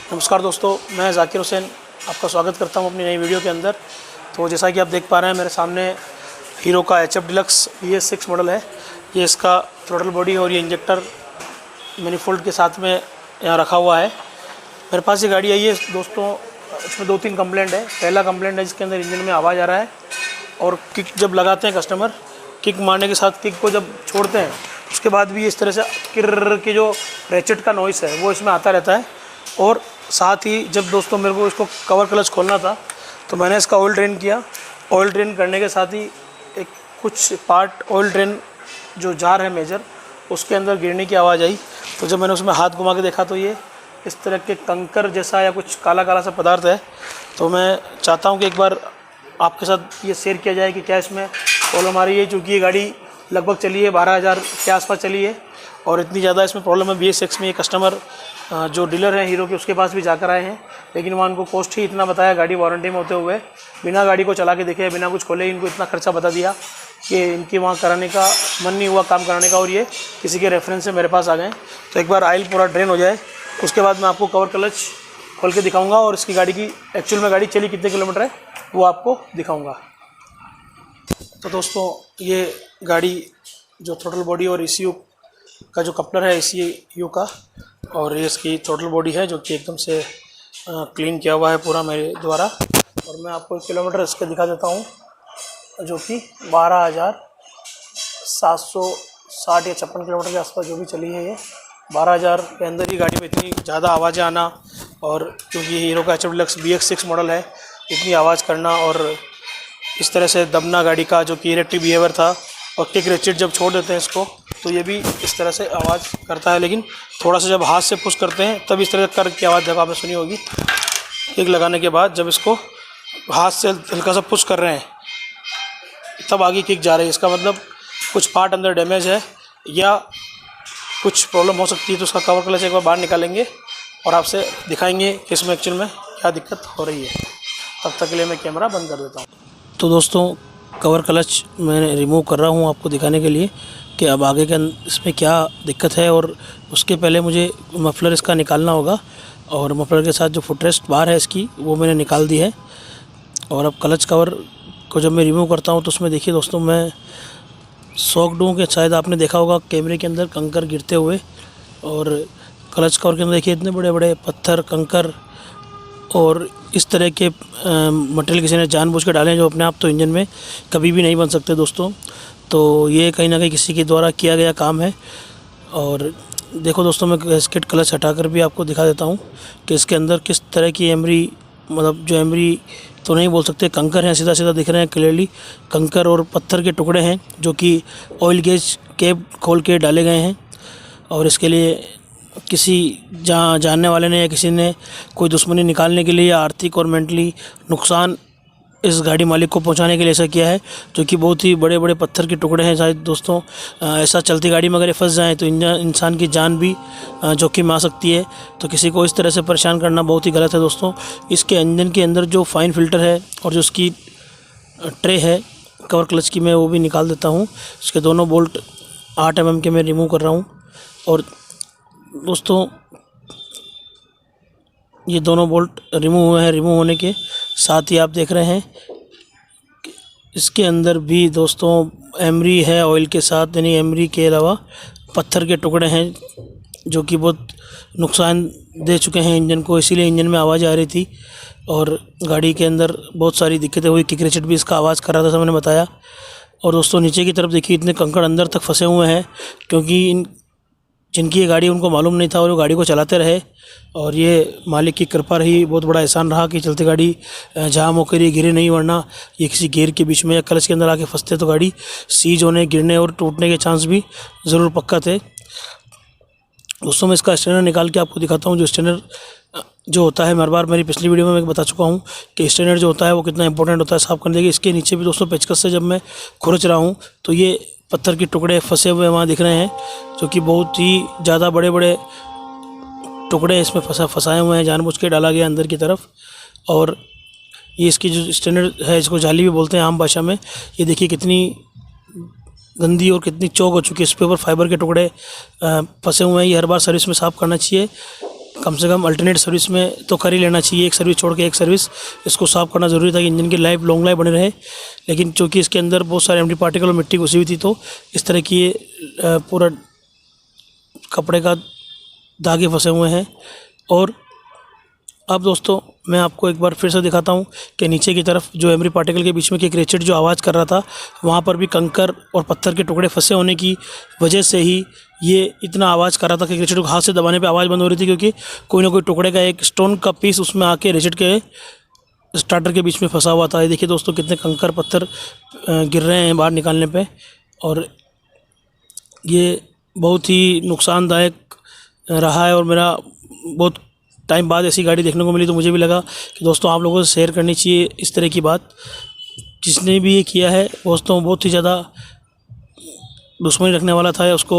नमस्कार दोस्तों, मैं ज़ाकिर हुसैन आपका स्वागत करता हूं अपनी नई वीडियो के अंदर। तो जैसा कि आप देख पा रहे हैं मेरे सामने हीरो का HF डिलक्स BS6 मॉडल है। ये इसका थ्रोटल बॉडी और ये इंजेक्टर मैनिफोल्ड के साथ में यहाँ रखा हुआ है। मेरे पास ये गाड़ी आई है दोस्तों, इसमें 2-3 कंप्लेंट है। पहला कंप्लेंट है जिसके अंदर इंजन में आवाज़ आ रहा है और किक जब लगाते हैं कस्टमर, किक मारने के साथ किक को जब छोड़ते हैं उसके बाद भी इस तरह से किर्र के जो रेचेट का नॉइस है वो इसमें आता रहता है। और साथ ही जब दोस्तों मेरे को इसको कवर क्लच खोलना था तो मैंने इसका ऑयल ड्रेन किया। ऑयल ड्रेन करने के साथ ही एक कुछ पार्ट ऑयल ड्रेन जो जार है मेजर उसके अंदर गिरने की आवाज़ आई। तो जब मैंने उसमें हाथ घुमा के देखा तो ये इस तरह के कंकर जैसा या कुछ काला काला सा पदार्थ है। तो मैं चाहता हूँ कि एक बार आपके साथ ये शेयर किया जाए कि क्या इसमें प्रॉब्लम आ रही है, क्योंकि ये गाड़ी लगभग चली है 12,000 के आसपास चली है और इतनी ज़्यादा इसमें प्रॉब्लम है। BS6 में ये कस्टमर जो डीलर हैं हीरो के उसके पास भी जाकर आए हैं, लेकिन वहाँ उनको कॉस्ट ही इतना बताया, गाड़ी वारंटी में होते हुए बिना गाड़ी को चला के देखे, बिना कुछ खोले इनको इतना खर्चा बता दिया कि इनकी वहाँ कराने का मन नहीं हुआ काम कराने का, और ये किसी के रेफरेंस से मेरे पास आ गए। तो एक बार ऑयल पूरा ड्रेन हो जाए उसके बाद मैं आपको कवर क्लच खोल के दिखाऊँगा और इसकी गाड़ी की एक्चुअल में गाड़ी चली कितने किलोमीटर है वो आपको दिखाऊँगा। तो दोस्तों ये गाड़ी जो थ्रोटल बॉडी और ECU का जो कपलर है ECU का, और ये इसकी थ्रोटल बॉडी है जो कि एकदम से क्लीन किया हुआ है पूरा मेरे द्वारा। और मैं आपको किलोमीटर इसके दिखा देता हूँ जो कि 12,760 या 56 किलोमीटर के आसपास जो भी चली है। ये 12,000 के अंदर ही गाड़ी में इतनी ज़्यादा आवाज़ें आना, और क्योंकि हीरो का HF डिलक्स BS6 मॉडल है, इतनी आवाज़ करना और इस तरह से दबना गाड़ी का जो कि इलेक्ट्रिक बिहेवियर था, और किक रेचेट जब छोड़ देते हैं इसको तो ये भी इस तरह से आवाज़ करता है। लेकिन थोड़ा सा जब हाथ से पुश करते हैं तब इस तरह कर की आवाज़ जब आपने सुनी होगी, किक लगाने के बाद जब इसको हाथ से हल्का सा पुश कर रहे हैं तब आगे किक जा रही है। इसका मतलब कुछ पार्ट अंदर डैमेज है या कुछ प्रॉब्लम हो सकती है। तो उसका कवर क्लच एक बार बाहर निकालेंगे और आपसे दिखाएंगे कि इसमें एक्चुअल में क्या दिक्कत हो रही है। तब तक के लिए मैं कैमरा बंद कर देता हूँ। तो दोस्तों कवर क्लच मैं रिमूव कर रहा हूँ आपको दिखाने के लिए कि अब आगे के इसमें क्या दिक्कत है, और उसके पहले मुझे मफलर इसका निकालना होगा। और मफलर के साथ जो फुटरेस्ट बार है इसकी वो मैंने निकाल दी है। और अब क्लच कवर को जब मैं रिमूव करता हूँ तो उसमें देखिए दोस्तों मैं शॉक्ड हूँ कि शायद आपने देखा होगा कैमरे के अंदर कंकर गिरते हुए, और क्लच कवर के अंदर देखिए इतने बड़े बड़े पत्थर कंकर और इस तरह के मटेरियल किसी ने जानबूझ के डाले हैं जो अपने आप तो इंजन में कभी भी नहीं बन सकते दोस्तों। तो ये कहीं ना कहीं किसी के द्वारा किया गया काम है। और देखो दोस्तों मैं गैस्केट क्लच हटाकर भी आपको दिखा देता हूँ कि इसके अंदर किस तरह की एमरी, मतलब जो एमरी तो नहीं बोल सकते, कंकर हैं, सीधा सीधा दिख रहे हैं क्लियरली। कंकर और पत्थर के टुकड़े हैं जो कि ऑयल गेज कैप खोल के डाले गए हैं। और इसके लिए किसी जानने वाले ने या किसी ने कोई दुश्मनी निकालने के लिए या आर्थिक और मेंटली नुकसान इस गाड़ी मालिक को पहुंचाने के लिए ऐसा किया है, जो कि बहुत ही बड़े बड़े पत्थर के टुकड़े हैं। शायद दोस्तों ऐसा चलती गाड़ी में अगर ये फंस जाए तो इंसान की जान भी जोखिम में आ सकती है। तो किसी को इस तरह से परेशान करना बहुत ही गलत है दोस्तों। इसके इंजन के अंदर जो फाइन फिल्टर है और जो उसकी ट्रे है कवर क्लच की, मैं वो भी निकाल देता हूँ। इसके दोनों बोल्ट 8 mm के मैं रिमूव कर रहा हूँ। और दोस्तों ये दोनों बोल्ट रिमूव हुए हैं। रिमूव होने के साथ ही आप देख रहे हैं इसके अंदर भी दोस्तों एमरी है ऑयल के साथ, यानी एमरी के अलावा पत्थर के टुकड़े हैं जो कि बहुत नुकसान दे चुके हैं इंजन को। इसीलिए इंजन में आवाज़ आ रही थी और गाड़ी के अंदर बहुत सारी दिक्कतें हुई। किक रेचेट भी इसका आवाज़ कर रहा था, मैंने बताया। और दोस्तों नीचे की तरफ देखिए इतने कंकड़ अंदर तक फंसे हुए हैं, क्योंकि जिनकी ये गाड़ी उनको मालूम नहीं था और वो गाड़ी को चलाते रहे। और ये मालिक की कृपा रही, बहुत बड़ा एहसान रहा कि चलती गाड़ी जाम होकर ये गिरे नहीं, वरना ये किसी गियर के बीच में या क्लच के अंदर आके फंसते तो गाड़ी सीज होने, गिरने और टूटने के चांस भी ज़रूर पक्का थे। दोस्तों मैं इसका स्टैंडर निकाल के आपको दिखाता हूँ। जो स्टैंडर जो होता है, हर बार मेरी पिछली वीडियो में मैं बता चुका हूँ कि स्टैंडर जो होता है वो कितना इंपॉर्टेंट होता है साफ़ करने के। इसके नीचे भी दोस्तों पेचकस से जब मैं खुरच रहा हूँ तो ये पत्थर के टुकड़े फंसे हुए वहाँ दिख रहे हैं, जो कि बहुत ही ज़्यादा बड़े बड़े टुकड़े इसमें फंसाए हुए हैं, जानबूझ के डाला गया अंदर की तरफ। और ये इसकी जो स्टैंडर्ड है, इसको जाली भी बोलते हैं आम भाषा में। ये देखिए कितनी गंदी और कितनी चौक हो चुकी है। इस पे ऊपर फाइबर के टुकड़े फंसे हुए हैं। ये हर बार सर्विस में साफ़ करना चाहिए। कम से कम अल्टरनेट सर्विस में तो कर ही लेना चाहिए, एक सर्विस छोड़ के एक सर्विस इसको साफ़ करना ज़रूरी था कि इंजन की लाइफ लॉन्ग लाइफ बने रहे। लेकिन चूँकि इसके अंदर बहुत सारे एम्प्टी पार्टिकल और मिट्टी घुसी हुई थी तो इस तरह की ये पूरा कपड़े का धागे फंसे हुए हैं। और अब दोस्तों मैं आपको एक बार फिर से दिखाता हूँ कि नीचे की तरफ जो एम्प्टी पार्टिकल के बीच में एक रेचेट जो आवाज़ कर रहा था, वहाँ पर भी कंकर और पत्थर के टुकड़े फंसे होने की वजह से ही ये इतना आवाज़ कर रहा था कि रेचेट को हाथ से दबाने पे आवाज़ बंद हो रही थी, क्योंकि कोई ना कोई टुकड़े का एक स्टोन का पीस उसमें आके रेचेट के स्टार्टर के बीच में फंसा हुआ था। ये देखिए दोस्तों कितने कंकर पत्थर गिर रहे हैं बाहर निकालने पे, और ये बहुत ही नुकसानदायक रहा है। और मेरा बहुत टाइम बाद ऐसी गाड़ी देखने को मिली तो मुझे भी लगा कि दोस्तों आप लोगों से शेयर करनी चाहिए इस तरह की बात। जिसने भी ये किया है दोस्तों बहुत ही ज़्यादा दुश्मनी रखने वाला था या उसको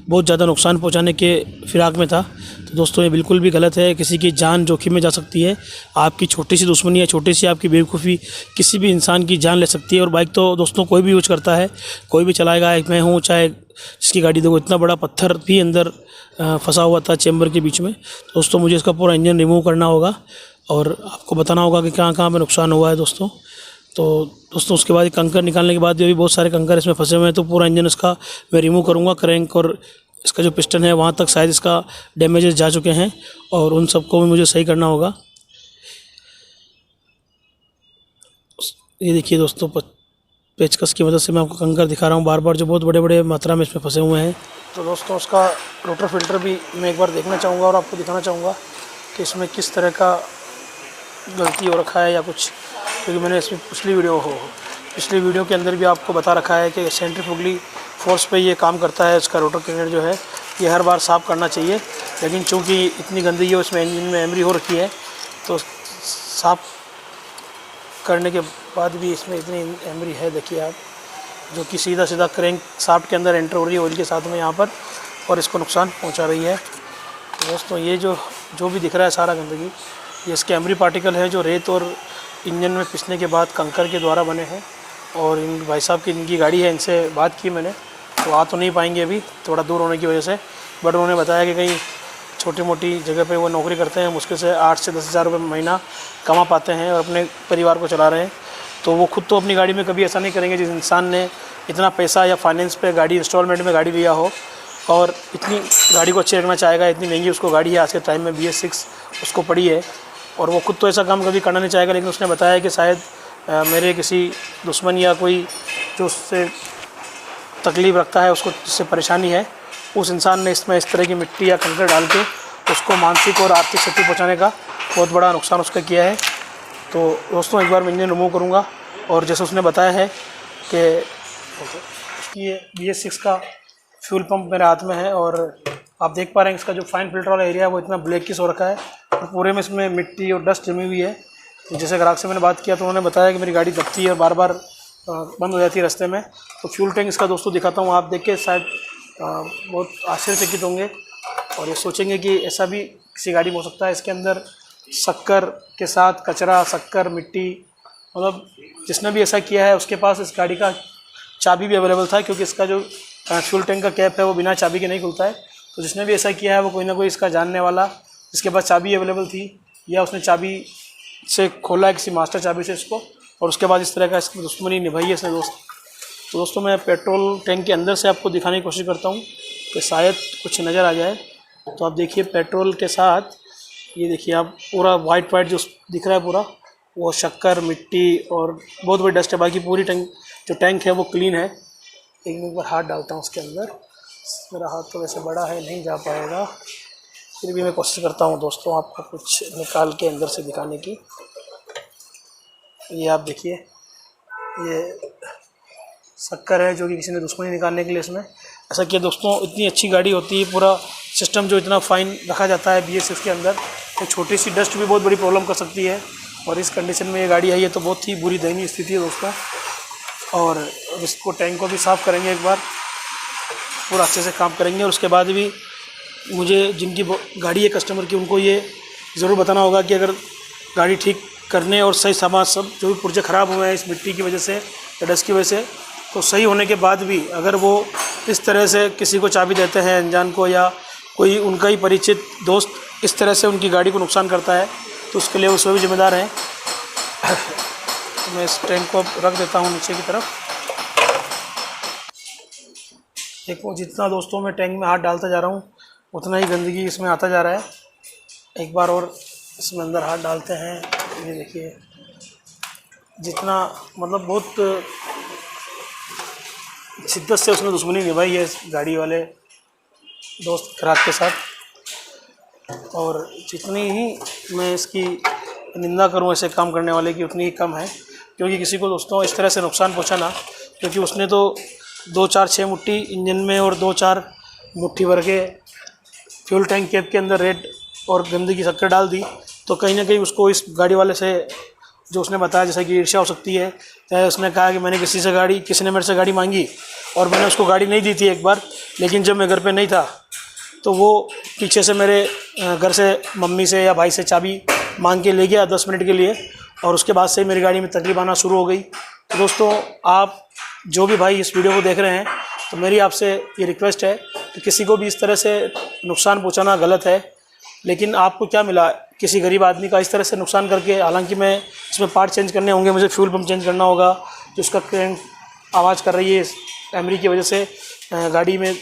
बहुत ज़्यादा नुकसान पहुंचाने के फिराक में था। तो दोस्तों ये बिल्कुल भी गलत है, किसी की जान जोखिम में जा सकती है। आपकी छोटी सी दुश्मनी या छोटी सी आपकी बेवकूफ़ी किसी भी इंसान की जान ले सकती है। और बाइक तो दोस्तों कोई भी यूज करता है, कोई भी चलाएगा, एक मैं हूँ चाहे जिसकी गाड़ी देखो, इतना बड़ा पत्थर भी अंदर फंसा हुआ था चेम्बर के बीच में। दोस्तों मुझे इसका पूरा इंजन रिमूव करना होगा और आपको बताना होगा कि कहाँ कहाँ पे नुकसान हुआ है दोस्तों। तो दोस्तों उसके बाद कंकर निकालने के बाद भी बहुत सारे कंकर इसमें फंसे हुए हैं, तो पूरा इंजन इसका मैं रिमूव करूँगा। क्रैंक और इसका जो पिस्टन है वहाँ तक शायद इसका डैमेजेस जा चुके हैं और उन सबको भी मुझे सही करना होगा। ये देखिए दोस्तों पेचकस की मदद से मैं आपको कंकर दिखा रहा हूँ बार बार, जो बहुत बड़े बड़े मात्रा में इसमें फंसे हुए हैं। तो दोस्तों उसका रोटर फिल्टर भी मैं एक बार देखना चाहूँगा और आपको दिखाना चाहूँगा कि इसमें किस तरह का गलती हो रखा है या कुछ, क्योंकि मैंने इसमें पिछली वीडियो के अंदर भी आपको बता रखा है कि सेंट्रीफ्यूगली फोर्स पे ये काम करता है। इसका रोटर क्लीनर जो है ये हर बार साफ़ करना चाहिए, लेकिन चूँकि इतनी गंदगी है उसमें इंजन में एमरी हो रखी है तो साफ़ करने के बाद भी इसमें इतनी एमरी है, देखिए आप, जो कि सीधा क्रैंक शाफ्ट के अंदर एंटर हो रही है ऑयल के साथ में यहाँ पर, और इसको नुकसान पहुँचा रही है। तो दोस्तों ये जो भी दिख रहा है सारा गंदगी, ये इसके एमरी पार्टिकल है जो रेत और इंजन में पिसने के बाद कंकर के द्वारा बने हैं। और इन भाई साहब की इनकी गाड़ी है, इनसे बात की मैंने, तो आ तो नहीं पाएंगे अभी थोड़ा दूर होने की वजह से, बट उन्होंने बताया कि कहीं छोटी मोटी जगह पे वो नौकरी करते हैं, मुश्किल से 8 से 10 हज़ार रुपये महीना कमा पाते हैं और अपने परिवार को चला रहे हैं। तो वो खुद तो अपनी गाड़ी में कभी ऐसा नहीं करेंगे जिस इंसान ने इतना पैसा या फाइनेंस पे गाड़ी इंस्टॉलमेंट में गाड़ी लिया हो और इतनी गाड़ी को अच्छी रखना चाहेगा। इतनी महंगी उसको गाड़ी है आज के टाइम में, BS6 उसको पड़ी है, और वो खुद तो ऐसा काम कभी करना नहीं चाहेगा। लेकिन उसने बताया कि शायद मेरे किसी दुश्मन या कोई जो उससे तकलीफ़ रखता है, उसको जिससे परेशानी है, उस इंसान ने इसमें इस तरह की मिट्टी या कंकर डाल के उसको मानसिक और आर्थिक क्षति पहुँचाने का बहुत बड़ा नुकसान उसका किया है। तो दोस्तों एक बार मैं इंजन रिमूव करूँगा, और जैसे उसने बताया है कि उसकी ये BS6 का फ्यूल पंप मेरे हाथ में है, और आप देख पा रहे हैं इसका जो फाइन फिल्टर वाला एरिया है वो इतना ब्लैकिश हो रखा है और पूरे में इसमें मिट्टी और डस्ट जमी हुई है। तो जैसे ग्राहक से मैंने बात किया तो उन्होंने बताया कि मेरी गाड़ी दबती है और बार बार बंद हो जाती है रास्ते में। तो फ्यूल टैंक इसका दोस्तों दिखाता हूँ, आप देख के शायद बहुत आश्चर्यचकित होंगे और ये सोचेंगे कि ऐसा भी किसी गाड़ी में हो सकता है। इसके अंदर शक्कर के साथ कचरा, शक्कर, मिट्टी, मतलब जिसने भी ऐसा किया है उसके पास इस गाड़ी का चाबी भी अवेलेबल था, क्योंकि इसका जो फ्यूल टैंक का कैप है वो बिना चाबी के नहीं खुलता है। तो जिसने भी ऐसा किया है वो कोई ना कोई इसका जानने वाला जिसके पास चाबी अवेलेबल थी, या उसने चाबी से खोला है किसी मास्टर चाबी से इसको, और उसके बाद इस तरह का इसकी दुश्मनी निभाई है इसने तो दोस्तों मैं पेट्रोल टैंक के अंदर से आपको दिखाने की कोशिश करता हूँ कि शायद कुछ नज़र आ जाए। तो आप देखिए पेट्रोल के साथ ये देखिए आप पूरा वाइट जो दिख रहा है पूरा, वो शक्कर, मिट्टी और बहुत बड़ी डस्ट है। बाकी पूरी टैंक है वो क्लीन है। एक बार हाथ डालता हूँ उसके अंदर, मेरा हाथ तो वैसे बड़ा है, नहीं जा पाएगा, फिर भी मैं कोशिश करता हूँ दोस्तों आपको कुछ निकाल के अंदर से दिखाने की। ये आप देखिए ये शक्कर है जो कि किसी ने दुश्मनी निकालने के लिए इसमें ऐसा किया। दोस्तों इतनी अच्छी गाड़ी होती है, पूरा सिस्टम जो इतना फाइन रखा जाता है BS6 के अंदर, तो छोटी सी डस्ट भी बहुत बड़ी प्रॉब्लम कर सकती है। और इस कंडीशन में ये गाड़ी आई है तो बहुत ही बुरी दयनीय स्थिति है दोस्तों। और इसको टैंक को भी साफ़ करेंगे एक बार, पूरा अच्छे से काम करेंगे। और उसके बाद भी मुझे जिनकी गाड़ी है कस्टमर की, उनको ये ज़रूर बताना होगा कि अगर गाड़ी ठीक करने और सही सामान सब जो भी पुर्जे ख़राब हुए हैं इस मिट्टी की वजह से या डस्ट की वजह से, तो सही होने के बाद भी अगर वो इस तरह से किसी को चाबी देते हैं अनजान को, या कोई उनका ही परिचित दोस्त इस तरह से उनकी गाड़ी को नुकसान करता है तो उसके लिए वो स्वयं जिम्मेदार हैं। तो मैं इस टैंक को रख देता हूँ नीचे की तरफ। देखो जितना दोस्तों मैं टैंक में हाथ डालता जा रहा हूँ उतना ही गंदगी इसमें आता जा रहा है। एक बार और इसमें अंदर हाथ डालते हैं। ये देखिए जितना मतलब बहुत शिद्दत से उसने दुश्मनी निभाई है इस गाड़ी वाले दोस्त ग्राहक के साथ, और जितनी ही मैं इसकी निंदा करूं ऐसे काम करने वाले की उतनी ही कम है। क्योंकि किसी को दोस्तों इस तरह से नुकसान पहुंचाना, क्योंकि उसने तो 2-4-6 मुट्ठी इंजन में और 2-4 मुट्ठी भर के फ्यूल टैंक कैप के अंदर रेत और गंदगी शक्कर डाल दी, तो कहीं ना कहीं उसको इस गाड़ी वाले से जो उसने बताया जैसे कि ईर्ष्या हो सकती है। चाहे उसने कहा कि मैंने किसी ने मेरे से गाड़ी मांगी और मैंने उसको गाड़ी नहीं दी थी एक बार, लेकिन जब मैं घर पे नहीं था तो वो पीछे से मेरे घर से मम्मी से या भाई से चाबी मांग के ले गया 10 मिनट के लिए, और उसके बाद से मेरी गाड़ी में तकलीफ आना शुरू हो गई। तो दोस्तों आप जो भी भाई इस वीडियो को देख रहे हैं तो मेरी आपसे ये रिक्वेस्ट है कि किसी को भी इस तरह से नुकसान पहुंचाना गलत है। लेकिन आपको क्या मिला किसी गरीब आदमी का इस तरह से नुकसान करके? हालांकि मैं इसमें पार्ट चेंज करने होंगे, मुझे फ्यूल पंप चेंज करना होगा, जो उसका क्रैंक आवाज़ कर रही है एमरी की वजह से, गाड़ी में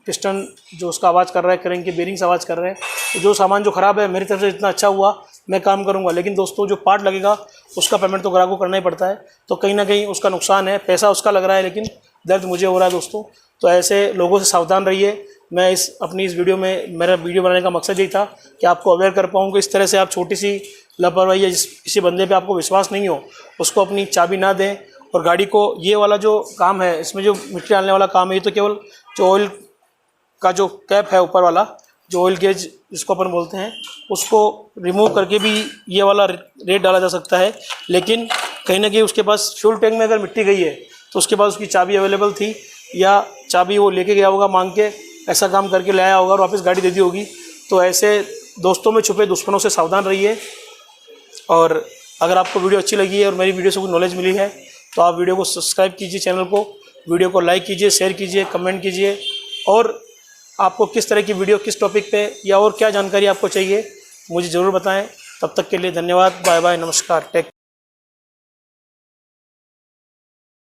पिस्टन जो उसका आवाज़ कर रहा है, क्रैंक के बेरिंग्स आवाज़ कर रहे हैं। तो जो सामान जो ख़राब है मेरी तरफ से जितना अच्छा हुआ मैं काम करूंगा, लेकिन दोस्तों जो पार्ट लगेगा उसका पेमेंट तो ग्राहक को करना ही पड़ता है। तो कहीं ना कहीं उसका नुकसान है, पैसा उसका लग रहा है लेकिन दर्द मुझे हो रहा है दोस्तों। तो ऐसे लोगों से सावधान रहिए। मैं अपनी इस वीडियो में, मेरा वीडियो बनाने का मकसद यही था कि आपको अवेयर कर पाऊँ कि इस तरह से आप छोटी सी लापरवाही या किसी बंदे पे आपको विश्वास नहीं हो उसको अपनी चाबी ना दें। और गाड़ी को ये वाला जो काम है, इसमें जो मिट्टी डालने वाला काम है, ये तो केवल जो ऑयल का जो कैप है ऊपर वाला, जो ऑयल गेज जिसको अपन बोलते हैं, उसको रिमूव करके भी ये वाला रेत डाला जा सकता है। लेकिन कहीं ना कहीं उसके पास फ्यूल टैंक में अगर मिट्टी गई है तो उसके पास उसकी चाबी अवेलेबल थी, या चाबी वो लेके गया होगा मांग के, ऐसा काम करके ले आया होगा और वापस गाड़ी दे दी होगी। तो ऐसे दोस्तों में छुपे दुश्मनों से सावधान रहिए। और अगर आपको वीडियो अच्छी लगी है और मेरी वीडियो से कुछ नॉलेज मिली है तो आप वीडियो को सब्सक्राइब कीजिए, चैनल को, वीडियो को लाइक कीजिए, शेयर कीजिए, कमेंट कीजिए। और आपको किस तरह की वीडियो, किस टॉपिक पे या और क्या जानकारी आपको चाहिए मुझे ज़रूर बताएं। तब तक के लिए धन्यवाद। बाय बाय, नमस्कार, टेक।